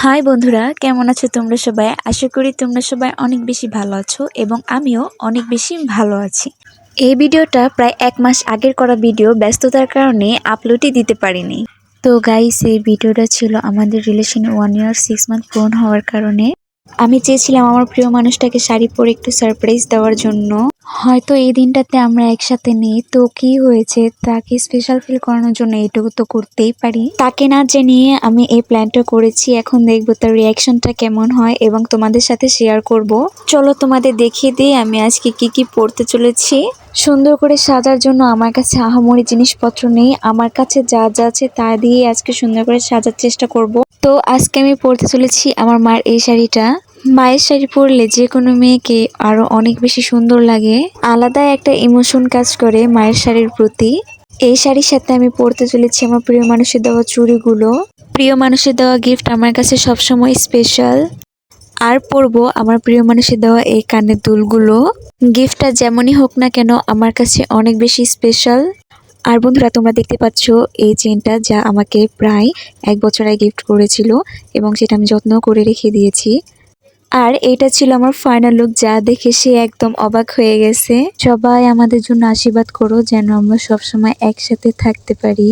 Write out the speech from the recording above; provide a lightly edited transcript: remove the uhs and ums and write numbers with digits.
High বন্ধুরা, কেমন আছো তোমরা সবাই? আশা করি তোমরা সবাই অনেক বেশি ভালো আছো এবং আমিও অনেক বেশি ভালো আছি। এই ভিডিওটা প্রায় 1 মাস আগের করা ভিডিও, ব্যস্ততার কারণে আপলোডই দিতে পারিনি। তো গাইস, এই ভিডিওটা ছিল আমাদের রিলেশনে 1 ইয়ার 6 মান্থ পূরণ হওয়ার কারণে। আমি চেয়েছিলাম আমার প্রিয় মানুষটাকে শাড়ি পরে একটু সারপ্রাইজ দেওয়ার জন্য। হয়তো এই দিনটাতে আমরা একসাথে নেই, তো কি হয়েছে, তাকে স্পেশাল ফিল করানোর জন্য এইটুকু তো করতেই পারি। তাকে না জানিয়ে আমি এই প্ল্যানটা করেছি। এখন দেখবো তার রিয়াকশনটা কেমন হয় এবং তোমাদের সাথে শেয়ার করব। চলো তোমাদের দেখিয়ে দিই আমি আজকে কি কি পরতে চলেছি। সুন্দর করে সাজার জন্য আমার কাছে আহামরি জিনিসপত্র নেই, আমার কাছে যা যা আছে তা দিয়ে আজকে সুন্দর করে সাজার চেষ্টা করব। তো আজকে আমি পরতে চলেছি আমার মার এই শাড়িটা। মায়ের শাড়ি পরলে যে কোনো মেয়েকে আরো অনেক বেশি সুন্দর লাগে, আলাদা একটা ইমোশন কাজ করে মায়ের শাড়ির প্রতি। এই শাড়ির সাথে আমি পরতে চলেছি আমার প্রিয় মানুষের দেওয়া চুড়িগুলো। প্রিয় মানুষের দেওয়া গিফট আমার কাছে সবসময় স্পেশাল। আর পরবো আমার প্রিয় মানুষের দেওয়া এই কানের দুলগুলো। গিফটটা যেমনই হোক না কেন আমার কাছে অনেক বেশি স্পেশাল। আর বন্ধুরা, তোমরা দেখতে পাচ্ছ এই চেনটা, যা আমাকে প্রায় 1 বছর আগে গিফট করেছিল এবং সেটা আমি যত্ন করে রেখে দিয়েছি। আর এটা ছিল আমার ফাইনাল লুক, যা দেখে সে একদম অবাক হয়ে গেছে। সবাই আমাদের জন্য আশীর্বাদ করো যেন আমরা সবসময় একসাথে থাকতে পারি।